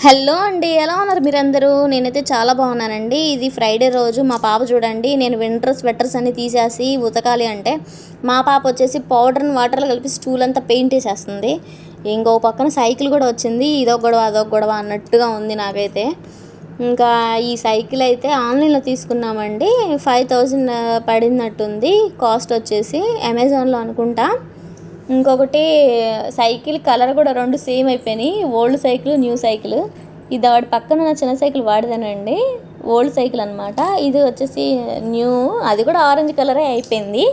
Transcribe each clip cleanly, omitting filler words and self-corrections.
Hello అండి, ఎలా ఉన్నారు మీరందరూ? నేనైతే చాలా బాగున్నానండి. ఇది ఫ్రైడే రోజు. మా పాప చూడండి, నేను వింటర్ స్వెటర్స్ అన్ని తీసేసి ఉతకాలి అంటే మా పాప వచ్చేసి పౌడర్ని వాటర్లో కలిపి స్టూల్ అంతా పెయింట్ వేసేస్తుంది. ఇంకో పక్కన సైకిల్ కూడా వచ్చింది. ఇదొక గొడవ అదొక గొడవ అన్నట్టుగా ఉంది నాకైతే. ఇంకా ఈ సైకిల్ అయితే ఆన్లైన్లో తీసుకున్నామండి. 5000 పడినట్టుంది కాస్ట్ వచ్చేసి, అమెజాన్లో అనుకుంటా. ఇంకొకటి సైకిల్ కలర్ కూడా రెండు సేమ్ అయిపోయినాయి. Old cycle, new cycle. ఇది వాడి పక్కన నా చిన్న సైకిల్ వాడిదానండి, ఓల్డ్ సైకిల్ అనమాట. ఇది వచ్చేసి న్యూ, అది కూడా ఆరెంజ్ కలరే అయిపోయింది.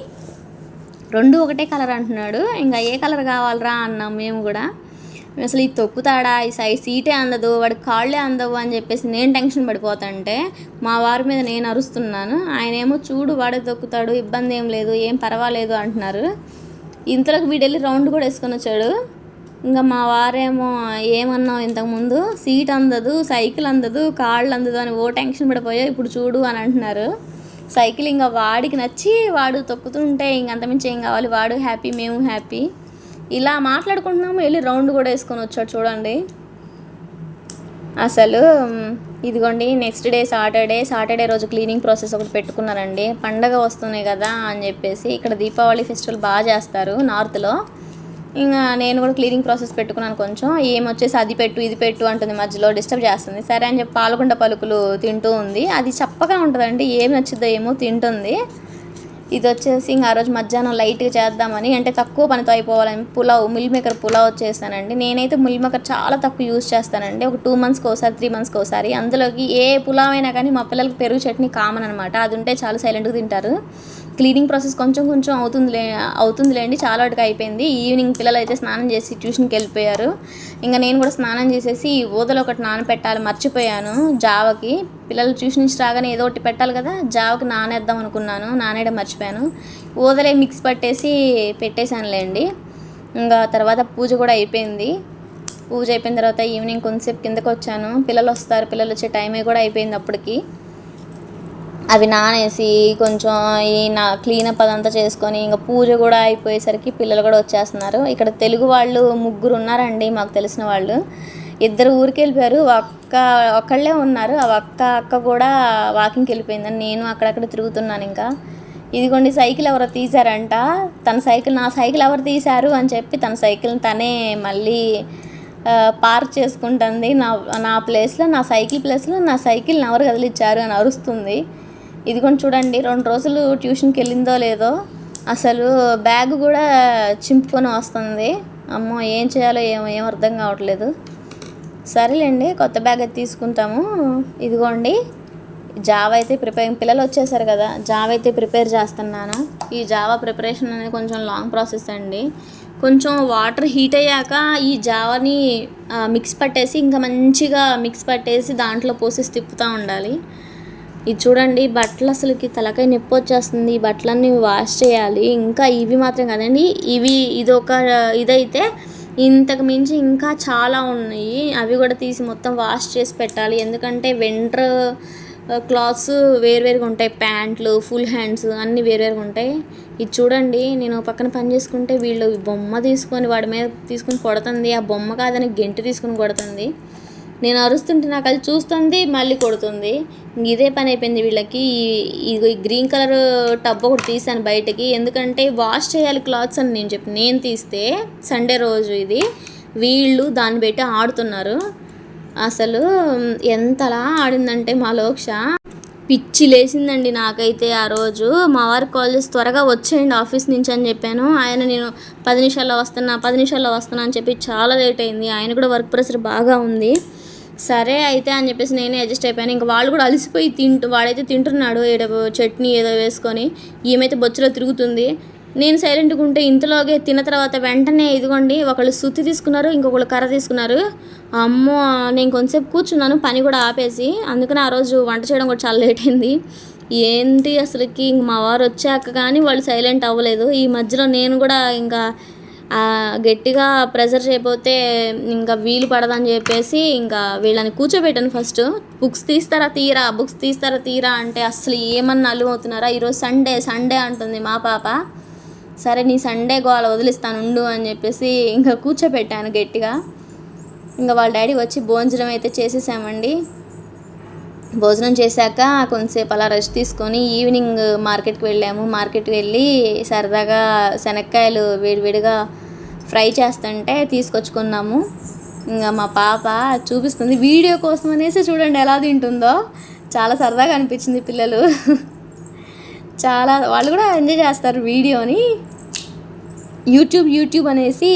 రెండు ఒకటే కలర్ అంటున్నాడు. ఇంకా ఏ కలర్ కావాలరా అన్నాం మేము కూడా. అసలు ఇది తొక్కుతాడా, ఈ సీటే అందదు, వాడి కాళ్ళే అందవు అని చెప్పేసి నేను టెన్షన్ పడిపోతాంటే మా వారి మీద నేను అరుస్తున్నాను. ఆయన ఏమో చూడు వాడే తొక్కుతాడు, ఇబ్బంది ఏం లేదు, ఏం పర్వాలేదు అంటున్నారు. ఇంతలోకి వీడెళ్ళి రౌండ్ కూడా వేసుకొని వచ్చాడు. ఇంకా మా వారేమో ఏమన్నావు ఇంతకుముందు, సీట్ అందదు, సైకిల్ అందదు, కాళ్ళు అందదు అని ఓ టెన్షన్ పడిపోయా, ఇప్పుడు చూడు అని అంటున్నారు. సైకిల్ ఇంకా వాడికి నచ్చి వాడు తొక్కుతుంటే ఇంకంతమించి ఏం కావాలి, వాడు హ్యాపీ, మేము హ్యాపీ. ఇలా మాట్లాడుకుంటున్నాము, వెళ్ళి రౌండ్ కూడా వేసుకొని వచ్చాడు చూడండి. అసలు ఇదిగోండి, నెక్స్ట్ డే సాటర్డే రోజు క్లీనింగ్ ప్రాసెస్ ఒకటి పెట్టుకున్నానండి. పండగ వస్తున్నాయి కదా అని చెప్పేసి ఇక్కడ దీపావళి ఫెస్టివల్ బాగా చేస్తారు నార్త్లో. ఇంకా నేను కూడా క్లీనింగ్ ప్రాసెస్ పెట్టుకున్నాను. కొంచెం ఏమొచ్చేసి అది పెట్టు ఇది పెట్టు అంటుంది, మధ్యలో డిస్టర్బ్ చేస్తుంది. సరే అని చెప్పి పాలకుండ పలుకులు తింటూ ఉంది. అది చప్పగా ఉంటుందండి, ఏం నచ్చుద్దో ఏమో తింటుంది. ఇది వచ్చేసి ఇంకా ఆ రోజు మధ్యాహ్నం లైట్గా చేద్దామని, అంటే తక్కువ పనితో అయిపోవాలని మిల్ మేకర్ పులావ్ వచ్చేస్తానండి. నేనైతే మిల్ మేకర్ చాలా తక్కువ యూజ్ చేస్తానండి, ఒక 2 మంత్స్కి ఒకసారి 3 మంత్స్కి ఒకసారి. అందులోకి ఏ పులావ్ అయినా కానీ మా పిల్లలకి పెరుగు చట్నీ కామన్ అనమాట, అది ఉంటే చాలా సైలెంట్గా తింటారు. క్లీనింగ్ ప్రాసెస్ కొంచెం అవుతుందిలేండి, చాలా వాటికి అయిపోయింది. ఈవినింగ్ పిల్లలు అయితే స్నానం చేసి ట్యూషన్కి వెళ్ళిపోయారు. ఇంకా నేను కూడా స్నానం చేసేసి ఊదలో ఒకటి నానపెట్టాలి, మర్చిపోయాను. జావకి పిల్లలు ట్యూషన్ నుంచి రాగానే ఏదో ఒకటి పెట్టాలి కదా, జావకి నానేద్దాం అనుకున్నాను, నానేయడం మర్చిపోయాను. ఊదలే మిక్స్ పట్టేసి పెట్టేశానులేండి. ఇంకా తర్వాత పూజ కూడా అయిపోయింది. పూజ అయిపోయిన తర్వాత ఈవినింగ్ కొంతసేపు కిందకు వచ్చాను. పిల్లలు వస్తారు, పిల్లలు వచ్చే టైమే కూడా అయిపోయింది అప్పటికి. అవి నానేసి కొంచెం క్లీనప్ అదంతా చేసుకొని ఇంకా పూజ కూడా అయిపోయేసరికి పిల్లలు కూడా వచ్చేస్తున్నారు. ఇక్కడ తెలుగు వాళ్ళు 3 ఉన్నారండి మాకు తెలిసిన వాళ్ళు. 2 ఊరికి వెళ్ళిపోయారు, ఒక్కళ్ళే ఉన్నారు. ఆ అక్క కూడా వాకింగ్కి వెళ్ళిపోయిందని నేను అక్కడక్కడ తిరుగుతున్నాను. ఇంకా ఇదిగోండి, సైకిల్ ఎవరో తీశారంట. నా సైకిల్ ఎవరు తీశారు అని చెప్పి తన సైకిల్ని తనే మళ్ళీ పార్క్ చేసుకుంటుంది. నా ప్లేస్లో, నా సైకిల్ని ఎవరు కదిలిచ్చారు అని అరుస్తుంది. ఇదిగోండి చూడండి, 2 రోజులు ట్యూషన్కి వెళ్ళిందో లేదో, అసలు బ్యాగ్ కూడా చింపుకొని వస్తుంది. అమ్మో, ఏం చేయాలో ఏం అర్థం కావట్లేదు. సరేలేండి, కొత్త బ్యాగ్ అయితే తీసుకుంటాము. ఇదిగోండి, జావా అయితే పిల్లలు వచ్చేసారు కదా, జావా అయితే ప్రిపేర్ చేస్తున్నాను. ఈ జావా ప్రిపరేషన్ అనేది కొంచెం లాంగ్ ప్రాసెస్ అండి. కొంచెం వాటర్ హీట్ అయ్యాక ఈ జావాని మిక్స్ పట్టేసి, ఇంకా మంచిగా మిక్స్ పట్టేసి దాంట్లో పోసేసి తిప్పుతూ ఉండాలి. ఇది చూడండి, బట్టలు అసలుకి తలకాయ నొప్పి వచ్చేస్తుంది. ఈ బట్టలన్నీ వాష్ చేయాలి. ఇంకా ఇవి మాత్రం కాదండి, ఇదైతే ఇంతకు మించి ఇంకా చాలా ఉన్నాయి. అవి కూడా తీసి మొత్తం వాష్ చేసి పెట్టాలి. ఎందుకంటే వింటర్ క్లాత్స్ వేరువేరుగా ఉంటాయి, ప్యాంట్లు, ఫుల్ హ్యాండ్స్ అన్నీ వేరువేరుగా ఉంటాయి. ఇది చూడండి, నేను పక్కన పని చేసుకుంటే వీళ్ళు బొమ్మ తీసుకొని వాడి మీద తీసుకుని కొడుతుంది. ఆ బొమ్మ కాదని గెంటి తీసుకుని కొడుతుంది. నేను అరుస్తుంటే నాకు అది చూస్తుంది, మళ్ళీ కొడుతుంది. ఇదే పని అయిపోయింది వీళ్ళకి. ఈ గ్రీన్ కలర్ టబ్ ఒకటి తీసాను బయటకి, ఎందుకంటే వాష్ చేయాలి క్లాత్స్ అని నేను తీస్తే సండే రోజు ఇది వీళ్ళు దాన్ని పెట్టి ఆడుతున్నారు. అసలు ఎంతలా ఆడిందంటే మా లోక్ష పిచ్చి లేసిందండి నాకైతే. ఆ రోజు మా వారికి కాల్ చేసి త్వరగా వచ్చేయండి ఆఫీస్ నుంచి అని చెప్పాను. ఆయన నేను 10 నిమిషాల్లో వస్తున్నా అని చెప్పి చాలా లేట్ అయింది. ఆయన కూడా వర్క్ ప్రెషర్ బాగా ఉంది. సరే అయితే అని చెప్పేసి నేనే అడ్జస్ట్ అయిపోయాను. ఇంకా వాళ్ళు కూడా అలసిపోయి వాడైతే తింటున్నాడు చట్నీ ఏదో వేసుకొని, ఈమెయితే బొచ్చులో తిరుగుతుంది. నేను సైలెంట్గా ఉంటే ఇంతలోగే తిన్న తర్వాత వెంటనే ఇదిగోండి, ఒకళ్ళు సుత్తి తీసుకున్నారు, ఇంకొకళ్ళు కర్ర తీసుకున్నారు. అమ్మో, నేను కొంతసేపు కూర్చున్నాను పని కూడా ఆపేసి. అందుకని ఆ రోజు వంట చేయడం కూడా చాలా లేట్ అయింది. ఏంటి అసలుకి మా వారు వచ్చాక కానీ వాళ్ళు సైలెంట్ అవ్వలేదు. ఈ మధ్యలో నేను కూడా ఇంకా గట్టిగా ప్రెజర్ చేయకపోతే ఇంకా వీలు పడదని చెప్పేసి ఇంకా వీళ్ళని కూర్చోబెట్టాను. ఫస్ట్ బుక్స్ తీస్తారా తీరా అంటే అసలు ఏమన్నా అల్లుమవుతున్నారా, ఈరోజు సండే అంటుంది మా పాప. సరే నీ సండే గోల వదిలిస్తాను ఉండు అని చెప్పేసి ఇంకా కూర్చోబెట్టాను గట్టిగా. ఇంకా వాళ్ళ డాడీ వచ్చి భోజనం అయితే చేసేసామండి. భోజనం చేశాక కొంతసేపు అలా రెస్ట్ తీసుకొని ఈవినింగ్ మార్కెట్కి వెళ్ళాము. మార్కెట్కి వెళ్ళి సరదాగా శనక్కాయలు వేడివేడిగా ఫ్రై చేస్తుంటే తీసుకొచ్చుకున్నాము. ఇంకా మా పాప చూపిస్తుంది వీడియో కోసం అనేసి, చూడండి ఎలా తింటుందో. చాలా సరదాగా అనిపించింది. పిల్లలు చాలా వాళ్ళు కూడా ఎంజాయ్ చేస్తారు వీడియోని. యూట్యూబ్ అనేసి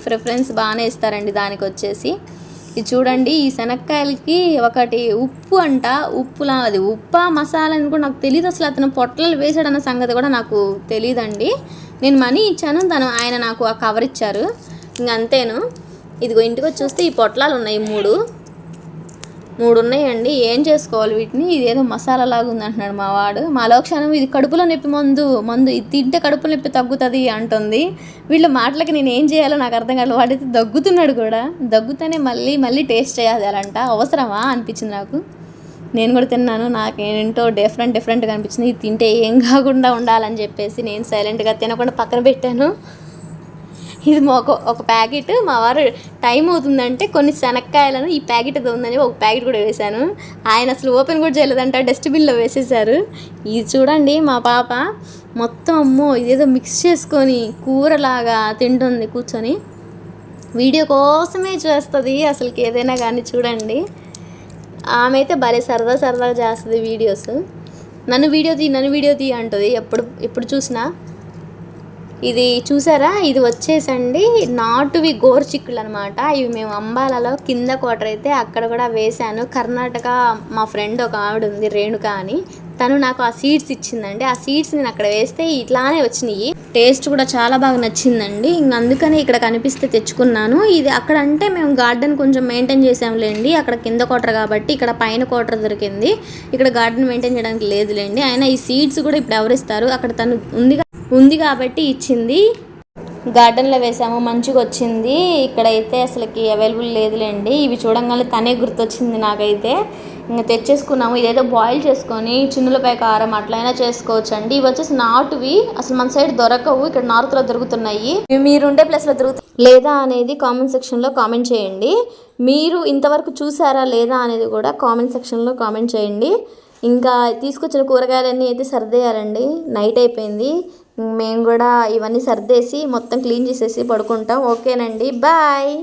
ప్రిఫరెన్స్ బాగానే ఇస్తారండి దానికి వచ్చేసి. ఇది చూడండి, ఈ శనక్కాయలకి ఒకటి ఉప్పు అంట, ఉప్పులా అది ఉప్పా మసాలా అని కూడా నాకు తెలియదు. అసలు అతను పొట్లలు వేసాడన్న సంగతి కూడా నాకు తెలియదండి. నేను మనీ ఇచ్చాను, ఆయన నాకు ఆ కవర్ ఇచ్చారు. ఇంక అంతేను. ఇదిగో ఇంటికి వచ్చి చూస్తే ఈ పొట్లాలు ఉన్నాయి, మూడు ఉన్నాయండి. ఏం చేసుకోవాలి వీటిని? ఇదేదో మసాలా లాగా ఉంది అంటున్నాడు మా వాడు. మా లోక్షణం ఇది కడుపులో నొప్పి మందు ఇది తింటే కడుపులో నొప్పి తగ్గుతుంది అంటుంది. వీళ్ళ మాటలకి నేను ఏం చేయాలో నాకు అర్థం కాదు. వాడైతే దగ్గుతున్నాడు కూడా. దగ్గుతూనే మళ్ళీ టేస్ట్ చేయాలంట. అవసరమా అనిపించింది నాకు. నేను కూడా తిన్నాను. నాకేంటో డిఫరెంట్గా అనిపించింది. ఇది తింటే ఏం కాకుండా ఉండాలని చెప్పేసి నేను సైలెంట్గా తినకుండా పక్కన పెట్టాను. ఇది ఒక ప్యాకెట్ మా వారు టైం అవుతుందంటే కొన్ని శనక్కాయలను ఈ ప్యాకెట్ ఉందని ఒక ప్యాకెట్ కూడా వేశాను. ఆయన అసలు ఓపెన్ కూడా చేయలేదంట, డస్ట్బిన్లో వేసేసారు. ఇది చూడండి మా పాప మొత్తం అమ్మో ఇదేదో మిక్స్ చేసుకొని కూరలాగా తింటుంది కూర్చొని. వీడియో కోసమే చేస్తుంది అసలుకి ఏదైనా కానీ. చూడండి, ఆమె అయితే భలే సరదాగా చేస్తుంది వీడియోస్. నన్ను వీడియో తీ అంటుంది ఎప్పుడు చూసినా. ఇది చూసారా, ఇది వచ్చేసండి నాటువి గోరుచిక్కులు అనమాట. ఇవి మేము అంబాలలో కింద క్వార్టర్ అయితే అక్కడ కూడా వేశాను. కర్ణాటక మా ఫ్రెండ్ ఒక ఆవిడ ఉంది, రేణుక అని, తను నాకు ఆ సీడ్స్ ఇచ్చిందండి. ఆ సీడ్స్ నేను అక్కడ వేస్తే ఇట్లానే వచ్చినాయి. టేస్ట్ కూడా చాలా బాగా నచ్చిందండి. ఇంక అందుకని ఇక్కడ కనిపిస్తే తెచ్చుకున్నాను. ఇది అక్కడ అంటే మేము గార్డెన్ కొంచెం మెయింటైన్ చేసాంలేండి. అక్కడ కింద క్వార్టర్ కాబట్టి ఇక్కడ పైన క్వార్టర్ దొరికింది. ఇక్కడ గార్డెన్ మెయింటైన్ చేయడానికి లేదులేండి. అయినా ఈ సీడ్స్ కూడా ఇప్పుడు ఎవరిస్తారు? అక్కడ తను ఉంది కాబట్టి ఇచ్చింది. గార్డెన్లో వేసాము, మంచిగా వచ్చింది. ఇక్కడైతే అసలుకి అవైలబుల్ లేదులేండి. ఇవి చూడంగానే తనే గుర్తొచ్చింది నాకైతే. ఇంకా తెచ్చేసుకున్నాము. ఇదైతే బాయిల్ చేసుకొని చిన్నులపై కారం అట్లయినా చేసుకోవచ్చు అండి. ఇవి వచ్చేసి నాటువి, అసలు మన సైడ్ దొరకవు, ఇక్కడ నార్త్లో దొరుకుతున్నాయి. మీరుండే ప్లేస్లో దొరుకుతాయి లేదా అనేది కామెంట్ సెక్షన్లో కామెంట్ చేయండి. మీరు ఇంతవరకు చూసారా లేదా అనేది కూడా కామెంట్ సెక్షన్లో కామెంట్ చేయండి. ఇంకా తీసుకొచ్చిన కూరగాయలన్నీ అయితే సర్దేయాలండి. నైట్ అయిపోయింది. మేము కూడా ఇవన్నీ సర్దేసి మొత్తం క్లీన్ చేసేసి పడుకుంటాం. ఓకేనండి, బాయ్.